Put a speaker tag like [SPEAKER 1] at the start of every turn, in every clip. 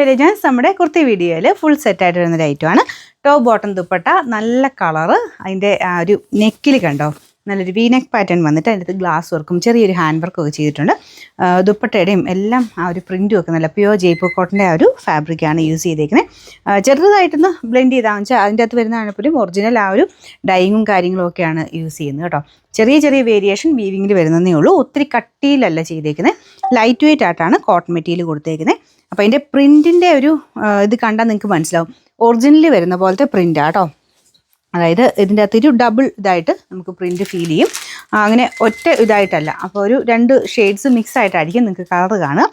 [SPEAKER 1] Elegance നമ്മുടെ കുർത്തി വീഡിയോയിൽ full സെറ്റായിട്ട് വരുന്നൊരു ഐറ്റമാണ്. ടോപ്പ് ബോട്ടം ദുപ്പട്ട, നല്ല കളറ്. അതിൻ്റെ ഒരു നെക്കിൽ കണ്ടോ, നല്ലൊരു വി നെക്ക് പാറ്റേൺ വന്നിട്ട് അതിൻ്റെ ഗ്ലാസ് വർക്കും ചെറിയൊരു ഹാൻഡ് വർക്കും ഒക്കെ ചെയ്തിട്ടുണ്ട്. ദുപ്പട്ടയുടെയും എല്ലാം ആ ഒരു പ്രിൻറ്റും ഒക്കെ നല്ല പ്യുവർ ജയ്പൂർ കോട്ടൻ്റെ ആ ഒരു ഫാബ്രിക്കാണ് യൂസ് ചെയ്തേക്കുന്നത്. ചെറുതായിട്ടൊന്ന് ബ്ലെൻഡ് ചെയ്താൽ വെച്ചാൽ അതിൻ്റെ അകത്ത് വരുന്നതാണെപ്പോലും ഒറിജിനൽ ആ ഒരു ഡൈങ്ങും കാര്യങ്ങളും ഒക്കെയാണ് യൂസ് ചെയ്യുന്നത് കേട്ടോ. ചെറിയ ചെറിയ വേരിയേഷൻ വീവിങ്ങിൽ വരുന്നതേ ഉള്ളൂ. ഒത്തിരി കട്ടിയിലല്ല ചെയ്തേക്കുന്നത്, ലൈറ്റ് വെയിറ്റ് ആയിട്ടാണ് കോട്ടൺ മെറ്റീരിയൽ കൊടുത്തേക്കുന്നത്. അപ്പോൾ അതിൻ്റെ പ്രിൻറ്റിൻ്റെ ഒരു ഇത് കണ്ടാൽ നിങ്ങൾക്ക് മനസ്സിലാവും, ഒറിജിനലി വരുന്ന പോലത്തെ പ്രിൻ്റാണ് കേട്ടോ. അതായത് ഇതിൻ്റെ അകത്തൊരു ഡബിൾ ഇതായിട്ട് നമുക്ക് പ്രിൻറ്റ് ഫീൽ ചെയ്യും, അങ്ങനെ ഒറ്റ ഇതായിട്ടല്ല. അപ്പോൾ ഒരു 2 ഷെയ്ഡ്സ് മിക്സ് ആയിട്ടായിരിക്കും നിങ്ങൾക്ക് കളർ കാണുക.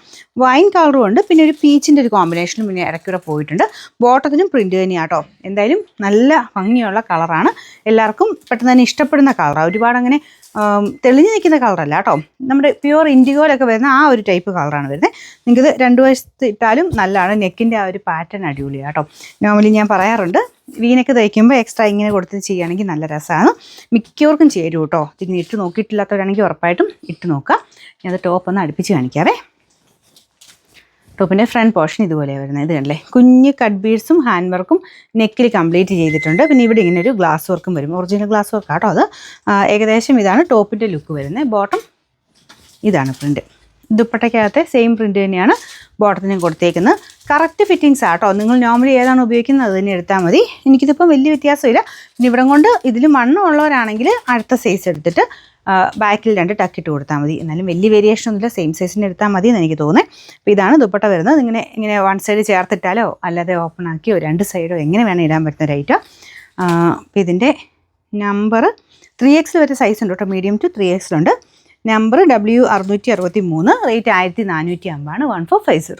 [SPEAKER 1] വൈൻ കളറും ഉണ്ട്, പിന്നെ ഒരു പീച്ചിൻ്റെ ഒരു കോമ്പിനേഷനും പിന്നെ ഇടയ്ക്കൂടെ പോയിട്ടുണ്ട്. ബോട്ടത്തിനും പ്രിൻറ്റ് തന്നെയാണ് കേട്ടോ. എന്തായാലും നല്ല ഭംഗിയുള്ള കളറാണ്, എല്ലാവർക്കും പെട്ടെന്ന് തന്നെ ഇഷ്ടപ്പെടുന്ന കളറാണ്. ഒരുപാട് അങ്ങനെ തെളിഞ്ഞു നിൽക്കുന്ന കളറല്ല കേട്ടോ, നമ്മുടെ പ്യുവർ ഇൻഡിഗോയിലൊക്കെ വരുന്ന ആ ഒരു ടൈപ്പ് കളറാണ് വരുന്നത്. നിങ്ങൾക്കിത് 2 വശത്ത് ഇട്ടാലും നല്ലതാണ്. നെക്കിൻ്റെ ആ ഒരു പാറ്റേൺ അടിപൊളിയാണ് കേട്ടോ. നോർമലി ഞാൻ പറയാറുണ്ട്, വീനൊക്കെ തയ്ക്കുമ്പോൾ എക്സ്ട്രാ ഇങ്ങനെ കൊടുത്ത് ചെയ്യുകയാണെങ്കിൽ നല്ല രസമാണ്. മിക്കവർക്കും ചേരും കേട്ടോ. ഇതിങ്ങനെ ഇട്ട് നോക്കിയിട്ടില്ലാത്തവരാണെങ്കിൽ ഉറപ്പായിട്ടും ഇട്ട് നോക്കാം. ഞാനത് ടോപ്പ് ഒന്ന് അടുപ്പിച്ച് കാണിക്കാവേ. ടോപ്പിൻ്റെ ഫ്രണ്ട് പോർഷൻ ഇതുപോലെ വരുന്നത്. ഇത് കണ്ടല്ലേ, കുഞ്ഞ് കട്ട് ബീഡ്സും ഹാൻഡ് വർക്കും നെക്കിൽ കംപ്ലീറ്റ് ചെയ്തിട്ടുണ്ട്. പിന്നെ ഇവിടെ ഇങ്ങനെ ഒരു ഗ്ലാസ് വർക്കും വരും, ഒറിജിനൽ ഗ്ലാസ് വർക്ക് കേട്ടോ. അത് ഏകദേശം ഇതാണ് ടോപ്പിൻ്റെ ലുക്ക് വരുന്നത്. ബോട്ടം ഇതാണ് പ്രിൻറ്റ്. ദുപ്പട്ടയ്ക്കകത്തെ സെയിം പ്രിൻറ്റ് തന്നെയാണ് ബോട്ടത്തിനും കൊടുത്തേക്കുന്നത്. കറക്റ്റ് ഫിറ്റിങ്സ് ആട്ടോ. നിങ്ങൾ നോർമലി ഏതാണ് ഉപയോഗിക്കുന്നത് അത് തന്നെ എടുത്താൽ മതി. എനിക്കിതിപ്പം വലിയ വ്യത്യാസമില്ല. പിന്നെ ഇവിടം കൊണ്ട് ഇതിൽ മണ്ണുള്ളവരാണെങ്കിൽ അടുത്ത സൈസ് എടുത്തിട്ട് ബാക്കിൽ 2 ടക്കിട്ട് കൊടുത്താൽ മതി. എന്നാലും വലിയ വേരിയേഷൻ ഒന്നുമില്ല, സെയിം സൈസിന് എടുത്താൽ മതി എന്ന് എനിക്ക് തോന്നുന്നത്. അപ്പോൾ ഇതാണ് ദുപ്പട്ട വരുന്നത്. ഇങ്ങനെ 1 സൈഡ് ചേർത്തിട്ടാലോ അല്ലാതെ ഓപ്പൺ ആക്കിയോ 2 സൈഡോ എങ്ങനെ വേണം ഇടാൻ പറ്റുന്ന ഒരു ഐറ്റം. അപ്പോൾ ഇതിൻ്റെ നമ്പർ 3X വരെ സൈസ് ഉണ്ട് കേട്ടോ, മീഡിയം ടു 3X ഉണ്ട്. നമ്പർ W663, റേറ്റ് 1450 ആണ്, 1450.